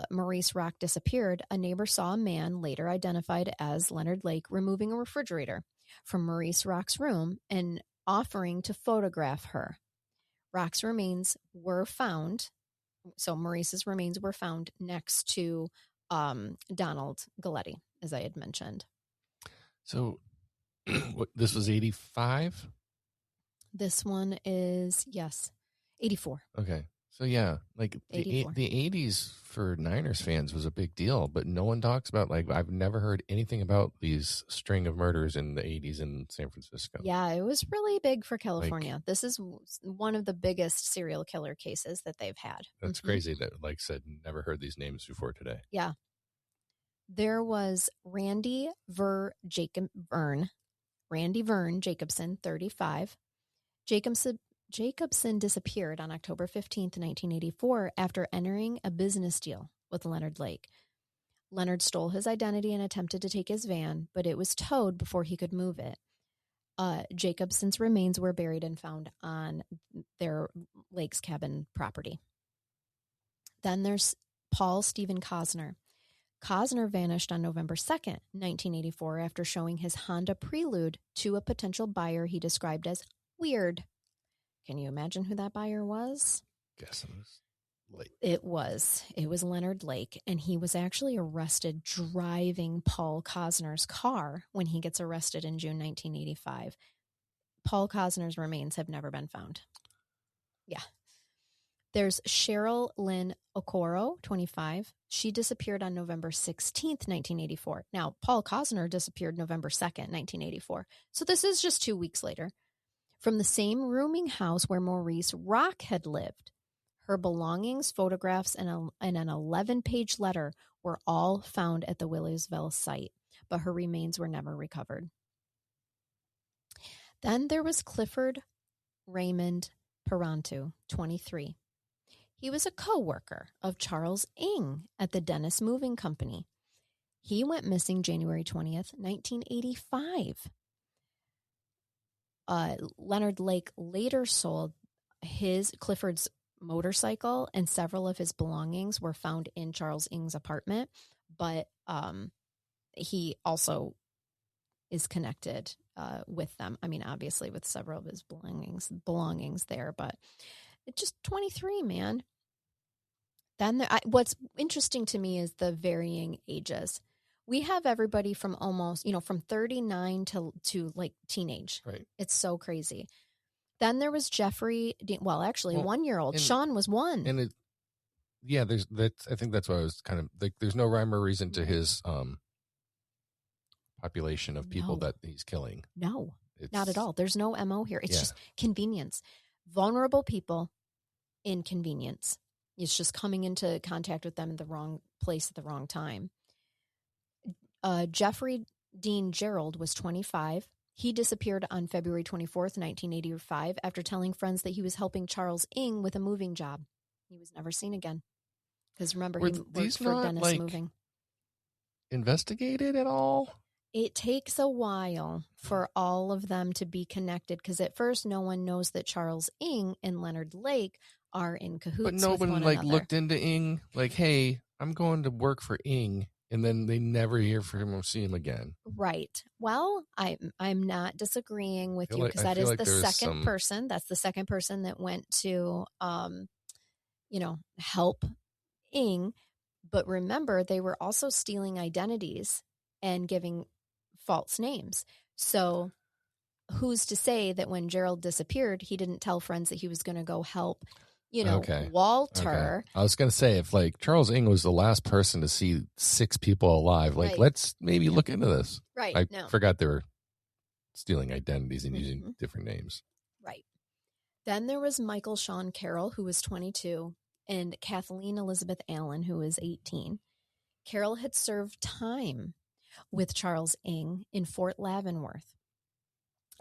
Maurice Rock disappeared, a neighbor saw a man, later identified as Leonard Lake, removing a refrigerator from Maurice Rock's room and offering to photograph her. Rock's remains were found. So Maurice's remains were found next to Donald Galletti, as I had mentioned. So this was 85? This one is, yes, 84. Okay. So yeah, like the 80s for Niners fans was a big deal, but no one talks about, like, I've never heard anything about these string of murders in the 80s in San Francisco. Yeah, it was really big for California. This is one of the biggest serial killer cases that they've had. That's crazy that, like said, never heard these names before today. Yeah. There was Randy Vern Jacobson, 35. Jacobson disappeared on October 15th, 1984, after entering a business deal with Leonard Lake. Leonard stole his identity and attempted to take his van, but it was towed before he could move it. Jacobson's remains were buried and found on their Lake's cabin property. Then there's Paul Stephen Cosner. Cosner vanished on November 2nd, 1984, after showing his Honda Prelude to a potential buyer he described as weird. Can you imagine who that buyer was? Guess it was Lake. It was Leonard Lake, and he was actually arrested driving Paul Cosner's car when he gets arrested in June 1985. Paul Cosner's remains have never been found. Yeah. There's Cheryl Lynn Okoro, 25. She disappeared on November 16th, 1984. Now, Paul Cosner disappeared November 2nd, 1984. So this is just 2 weeks later. From the same rooming house where Maurice Rock had lived. Her belongings, photographs, and an 11-page letter were all found at the Williamsville site, but her remains were never recovered. Then there was Clifford Raymond Parantu, 23. He was a co-worker of Charles Ng at the Dennis Moving Company. He went missing January 20th, 1985. Leonard Lake later sold Clifford's motorcycle, and several of his belongings were found in Charles Ng's apartment, but he also is connected with them. I mean, obviously with several of his belongings there, but it's just 23, man. Then what's interesting to me is the varying ages. We have everybody from almost, from 39 to like teenage. Right. It's so crazy. Then there was Jeffrey. Well, actually, 1-year-old. Sean was 1. And I think that's why I was kind of like, there's no rhyme or reason to his population of people that he's killing. No, not at all. There's no MO here. It's just convenience. Vulnerable people, inconvenience. It's just coming into contact with them in the wrong place at the wrong time. Jeffrey Dean Gerald was 25. He disappeared on February 24th, 1985, after telling friends that he was helping Charles Ng with a moving job. He was never seen again. Because remember, he worked for Dennis Moving. Investigated at all? It takes a while for all of them to be connected, because at first no one knows that Charles Ng and Leonard Lake are in cahoots. But no one looked into Ng, like, hey, I'm going to work for Ng, and then they never hear from him or see him again. Right. Well, I'm not disagreeing with you, because that is the second person. That's the second person that went to help Ng. But remember, they were also stealing identities and giving false names. So who's to say that when Gerald disappeared, he didn't tell friends that he was going to go help, Walter. Okay. I was going to say, if like Charles Ng was the last person to see 6 people alive, like let's maybe look into this. Right. I forgot they were stealing identities and using different names. Right. Then there was Michael Sean Carroll, who was 22, and Kathleen Elizabeth Allen, who was 18. Carroll had served time with Charles Ng in Fort Leavenworth.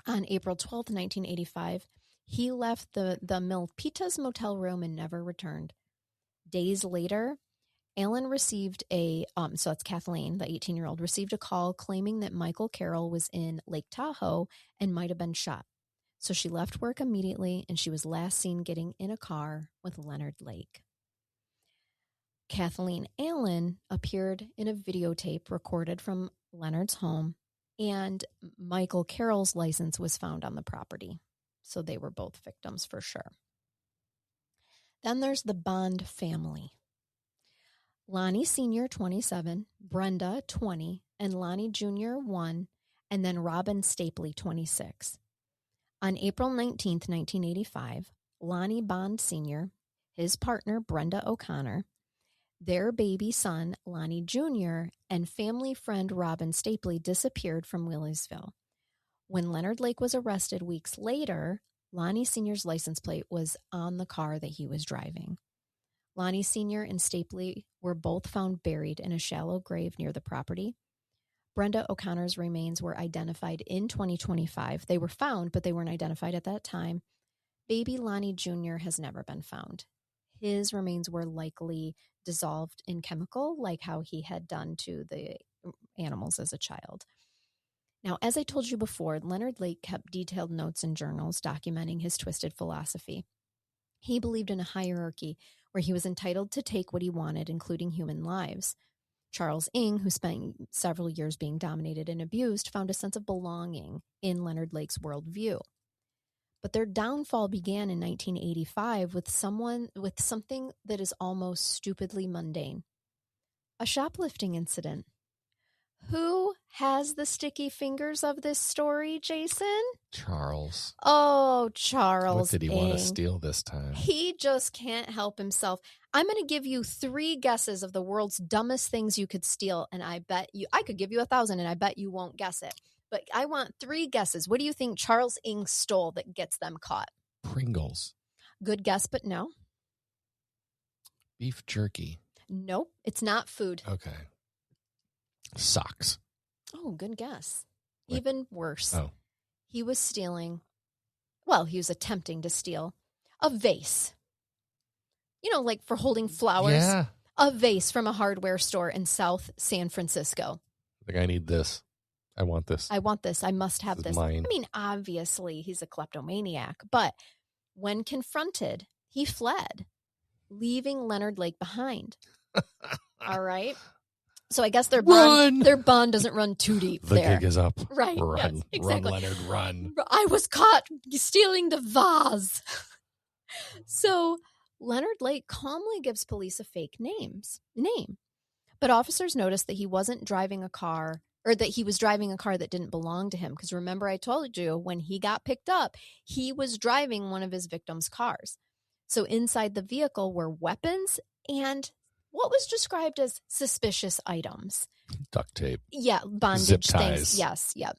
On April 12th, 1985, he left the Milpitas motel room and never returned. Days later, Allen received so that's Kathleen, the 18-year-old, received a call claiming that Michael Carroll was in Lake Tahoe and might have been shot. So she left work immediately, and she was last seen getting in a car with Leonard Lake. Kathleen Allen appeared in a videotape recorded from Leonard's home, and Michael Carroll's license was found on the property. So they were both victims for sure. Then there's the Bond family. Lonnie Sr., 27, Brenda, 20, and Lonnie Jr., 1, and then Robin Stapley, 26. On April 19th, 1985, Lonnie Bond Sr., his partner, Brenda O'Connor, their baby son, Lonnie Jr., and family friend Robin Stapley disappeared from Williesville. When Leonard Lake was arrested weeks later, Lonnie Sr.'s license plate was on the car that he was driving. Lonnie Sr. and Stapley were both found buried in a shallow grave near the property. Brenda O'Connor's remains were identified in 2025. They were found, but they weren't identified at that time. Baby Lonnie Jr. has never been found. His remains were likely dissolved in chemical, like how he had done to the animals as a child. Now, as I told you before, Leonard Lake kept detailed notes and journals documenting his twisted philosophy. He believed in a hierarchy where he was entitled to take what he wanted, including human lives. Charles Ng, who spent several years being dominated and abused, found a sense of belonging in Leonard Lake's worldview. But their downfall began in 1985 with something that is almost stupidly mundane. A shoplifting incident. Who has the sticky fingers of this story, Jason? Charles. Oh, Charles. What did he want to steal this time? He just can't help himself. I'm going to give you 3 guesses of the world's dumbest things you could steal, and I could give you 1,000, and I bet you won't guess it. But I want 3 guesses. What do you think Charles Ng stole that gets them caught? Pringles. Good guess, but no. Beef jerky. Nope, it's not food. Okay. Socks. Oh, good guess. Even worse. Oh. he was stealing, well, he was attempting to steal a vase. You know, like for holding flowers. Yeah. A vase from a hardware store in South San Francisco. Like, I need this. I want this. I want this. I must have this. Mine. I mean, obviously, he's a kleptomaniac, but when confronted, he fled, leaving Leonard Lake behind. All right. So I guess their bond doesn't run too deep the there. gig is up. Right. Run. Yes, exactly. Run, Leonard, run. I was caught stealing the vase. So Leonard Lake calmly gives police a fake name. But officers noticed that he wasn't driving a car, or that he was driving a car that didn't belong to him. Because remember, I told you when he got picked up, he was driving one of his victims' cars. So inside the vehicle were weapons and what was described as suspicious items. Duct tape. Yeah, bondage Zip things. ties. Yes, yep.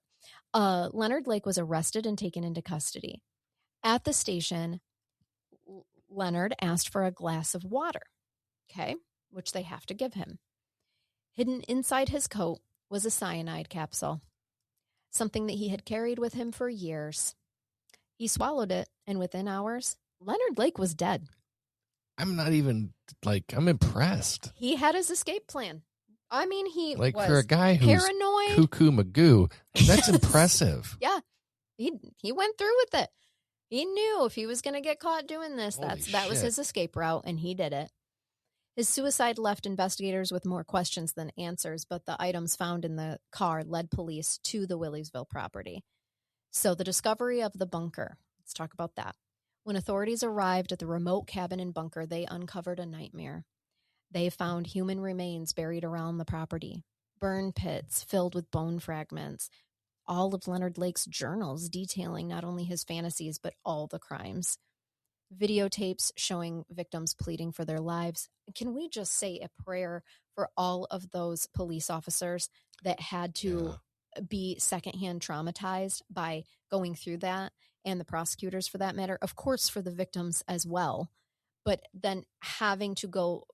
Leonard Lake was arrested and taken into custody. At the station, Leonard asked for a glass of water, okay, which they have to give him. Hidden inside his coat was a cyanide capsule, something that he had carried with him for years. He swallowed it, and within hours, Leonard Lake was dead. I'm not even, I'm impressed. He had his escape plan. I mean, he was for a guy who's paranoid. Cuckoo Magoo, that's impressive. Yeah, he went through with it. He knew if he was going to get caught doing this, that was his escape route, and he did it. His suicide left investigators with more questions than answers, but the items found in the car led police to the Williesville property. So the discovery of the bunker, let's talk about that. When authorities arrived at the remote cabin and bunker, they uncovered a nightmare. They found human remains buried around the property, burn pits filled with bone fragments, all of Leonard Lake's journals detailing not only his fantasies, but all the crimes. Videotapes showing victims pleading for their lives. Can we just say a prayer for all of those police officers that had to be secondhand traumatized by going through that, and the prosecutors for that matter, of course, for the victims as well, but then having to go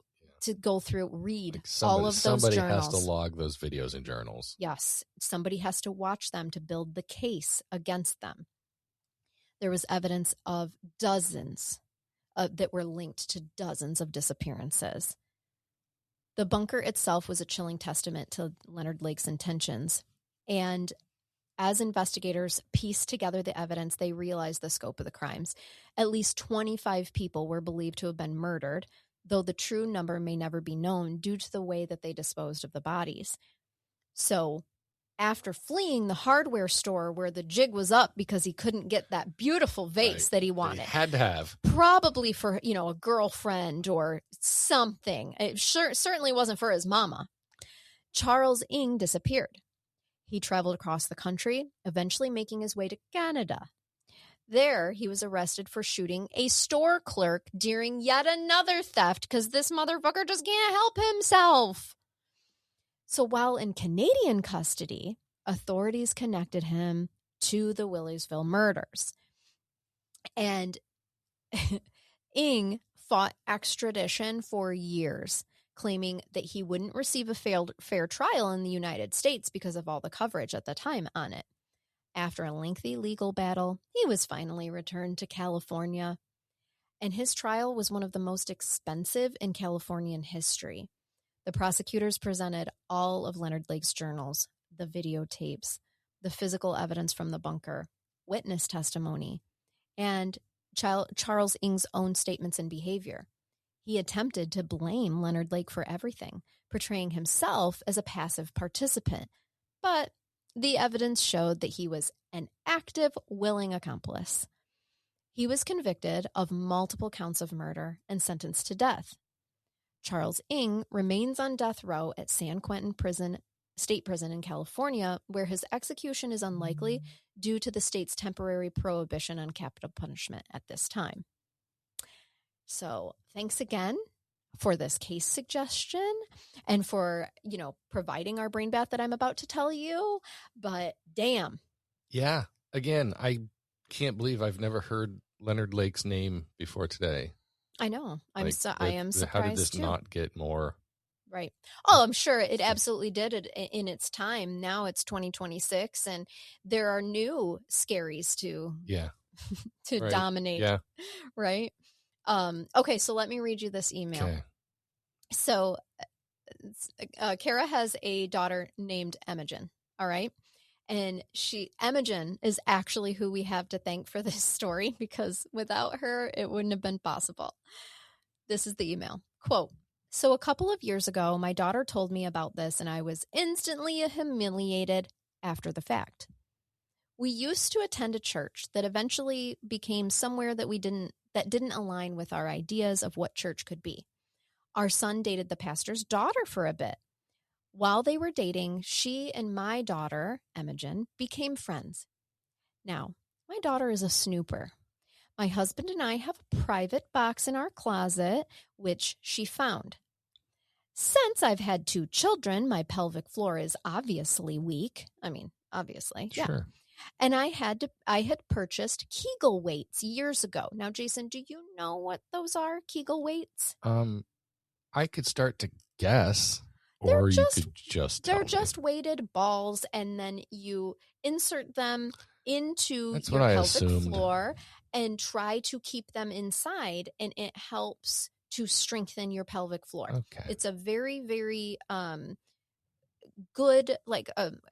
through, read all of those journals. Somebody has to log those videos and journals. Yes. Somebody has to watch them to build the case against them. There was evidence of dozens that were linked to dozens of disappearances. The bunker itself was a chilling testament to Leonard Lake's intentions. And as investigators pieced together the evidence, they realized the scope of the crimes. At least 25 people were believed to have been murdered, though the true number may never be known due to the way that they disposed of the bodies. So after fleeing the hardware store where the jig was up because he couldn't get that beautiful vase that he wanted. He had to have. Probably for, a girlfriend or something. It certainly wasn't for his mama. Charles Ng disappeared. He traveled across the country, eventually making his way to Canada. There, he was arrested for shooting a store clerk during yet another theft because this motherfucker just can't help himself. So while in Canadian custody, authorities connected him to the Williesville murders. And Ng fought extradition for years, claiming that he wouldn't receive a fair trial in the United States because of all the coverage at the time on it. After a lengthy legal battle, he was finally returned to California, and his trial was one of the most expensive in Californian history. The prosecutors presented all of Leonard Lake's journals, the videotapes, the physical evidence from the bunker, witness testimony, and Charles Ng's own statements and behavior. He attempted to blame Leonard Lake for everything, portraying himself as a passive participant, but the evidence showed that he was an active, willing accomplice. He was convicted of multiple counts of murder and sentenced to death. Charles Ng remains on death row at San Quentin State Prison in California, where his execution is unlikely due to the state's temporary prohibition on capital punishment at this time. So thanks again for this case suggestion and for, providing our brain bath that I'm about to tell you. But damn. Yeah. Again, I can't believe I've never heard Leonard Lake's name before today. I know. I am surprised How did this too. not get more Right. Oh, I'm sure it absolutely did it in its time. Now it's 2026 and there are new scaries to right. dominate. Yeah. Right. Okay, so let me read you this email. Okay. So Kara has a daughter named Imogen. All right. And Imogen is actually who we have to thank for this story, because without her, it wouldn't have been possible. This is the email. Quote, "So a couple of years ago, my daughter told me about this and I was instantly humiliated after the fact. We used to attend a church that eventually became somewhere that didn't align with our ideas of what church could be. Our son dated the pastor's daughter for a bit. While they were dating, she and my daughter, Imogen, became friends. Now, my daughter is a snooper. My husband and I have a private box in our closet, which she found. Since I've had 2 children, my pelvic floor is obviously weak. I mean, obviously, yeah. Sure. And I had purchased Kegel weights years ago. Now, Jason, do you know what those are, Kegel weights? I could start to guess. Or you could just tell They're me. just weighted balls, and then you insert them into That's your what I pelvic assumed. floor and try to keep them inside, and it helps to strengthen your pelvic floor. Okay. It's a very, very good,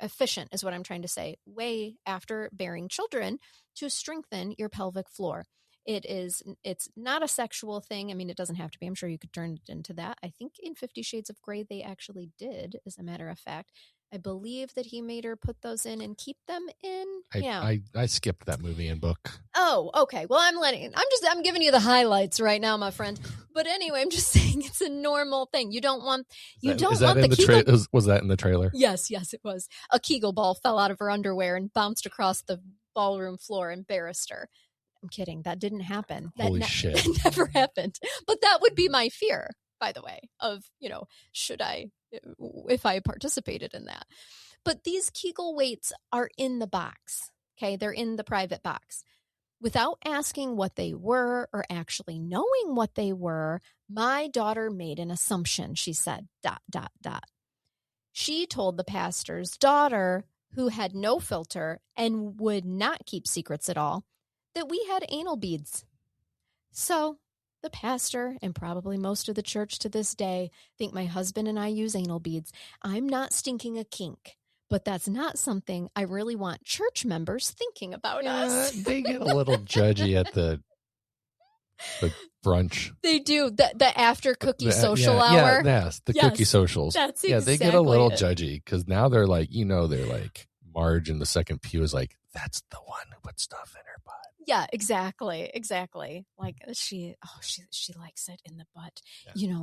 efficient is what I'm trying to say, way after bearing children to strengthen your pelvic floor. It's not a sexual thing. I mean, it doesn't have to be. I'm sure you could turn it into that. I think in 50 Shades of Grey, they actually did, as a matter of fact. I believe that he made her put those in and keep them in. I skipped that movie and book. Oh, okay. Well, I'm giving you the highlights right now, my friend. But anyway, I'm just saying it's a normal thing. You don't want the Kegel. Was that in the trailer? Yes, it was. A Kegel ball fell out of her underwear and bounced across the ballroom floor, embarrassed her. I'm kidding. That didn't happen. Holy shit. That never happened. But that would be my fear, by the way, of, if I participated in that. But these Kegel weights are in the box. Okay. They're in the private box. Without asking what they were or actually knowing what they were, my daughter made an assumption. She said, ... She told the pastor's daughter, who had no filter and would not keep secrets at all, that we had anal beads. So the pastor and probably most of the church to this day think my husband and I use anal beads. I'm not stinking a kink, but that's not something I really want church members thinking about us. They get a little judgy at the brunch. They do. The after cookie social hour. Yes, cookie socials. That's exactly they get a little judgy because now they're like, they're like, Marge in the second pew is like, that's the one who put stuff in her butt. Yeah, exactly. Like she likes it in the butt. Yeah.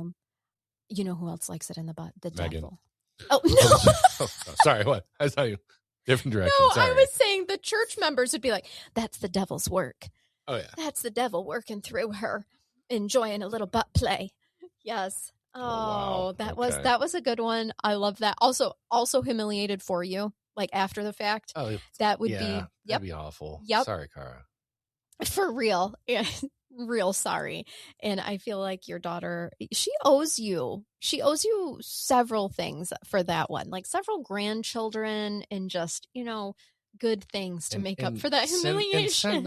You know who else likes it in the butt? The Megan. devil. Oh no! Oh, sorry, what? I saw you different direction. No, sorry. I was saying the church members would be like, "That's the devil's work." Oh yeah, that's the devil working through her, enjoying a little butt play. Yes. Wow. That was a good one. I love that. Also humiliated for you, like after the fact. Oh, that would be. Yep. That'd be awful. Yep. Sorry, Cara. For real. Yeah. Real sorry. And I feel like your daughter, she owes you several things for that one, like several grandchildren and just, good things to make up for that humiliation.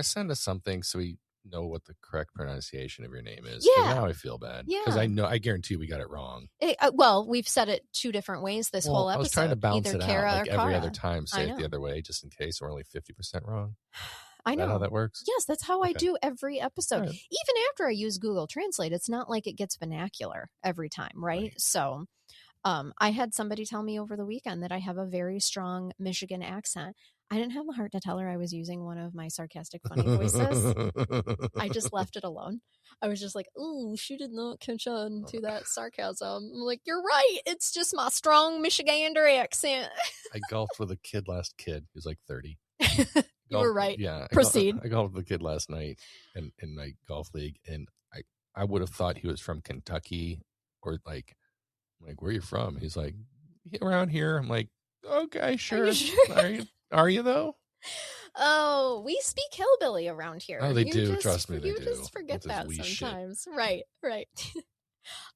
Send us something so we know what the correct pronunciation of your name is. Yeah. Now I feel bad. Yeah. Because I guarantee we got it wrong. Well, we've said it 2 different ways this whole episode. I was trying to bounce either it Kara out like or every Cara. other time, say it the other way, just in case we're only 50% wrong. I know. Is that how that works? Yes, that's how I do every episode. Right. Even after I use Google Translate, it's not like it gets vernacular every time, right? So I had somebody tell me over the weekend that I have a very strong Michigan accent. I didn't have the heart to tell her I was using one of my sarcastic, funny voices. I just left it alone. I was just like, ooh, she did not catch on to that sarcasm. I'm like, you're right. It's just my strong Michigander accent. I golfed with a kid he was like 30. You were right. Yeah. Proceed. I golfed with a kid last night in my golf league, and I would have thought he was from Kentucky or like where are you from? He's like, around here. I'm like, okay, sure. Are you though? Oh, we speak hillbilly around here. Oh, they do. Trust me, they you do. just forget that sometimes. Shit. Right.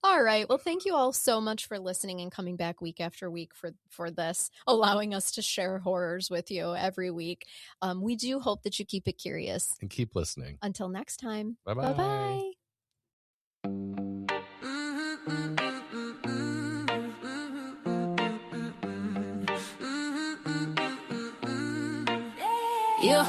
All right. Well, thank you all so much for listening and coming back week after week for this, allowing us to share horrors with you every week. We do hope that you keep it curious. And keep listening. Until next time. Bye-bye. Bye-bye. Yeah,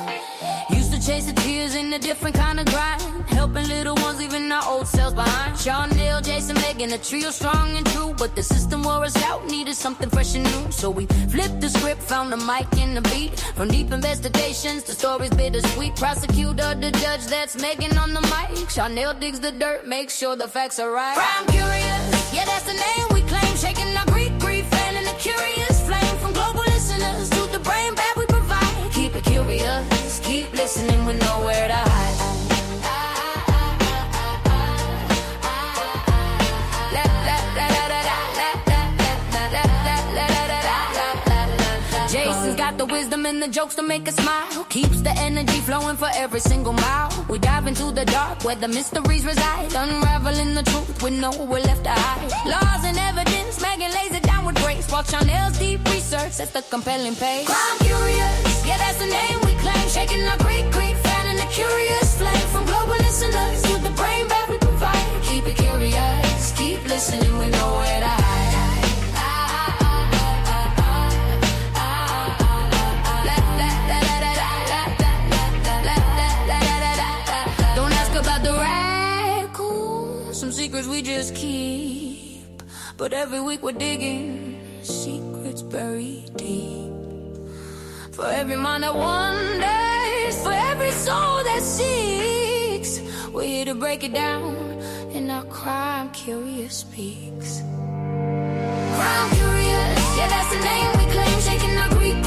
used to chase the tears in a different kind of grind, helping little ones leaving our old selves behind. Charnell, Jason, Megan, a trio strong and true, but the system wore us out, needed something fresh and new. So we flipped the script, found the mic and the beat. From deep investigations to stories bittersweet. Prosecutor, the judge, that's Megan on the mic. Charnell digs the dirt, makes sure the facts are right. Crime curious, yeah, that's the name we claim. Shaking our grief, fanning the curious flame. From global listeners to the brain bag we provide. Keep it curious, keep listening with nowhere to hide. Jason's got the wisdom and the jokes to make us smile. Keeps the energy flowing for every single mile. We dive into the dark where the mysteries reside, unraveling the truth with nowhere left to hide. Laws and evidence, Megan lays it down with grace, while Charnell's deep research sets the compelling pace. Crime curious, yeah, that's the name we claim. Shaking our grief, fanning the curious flame. From global listeners to the brain bag we provide. Keep it curious, keep listening with nowhere to hide. Don't ask about the raccoon, some secrets we just keep. But every week we're digging secrets buried deep. For every mind that wonders, for every soul that seeks, we're here to break it down, and our crime curious speaks. Crime curious, yeah, that's the name we claim. Shaking our grief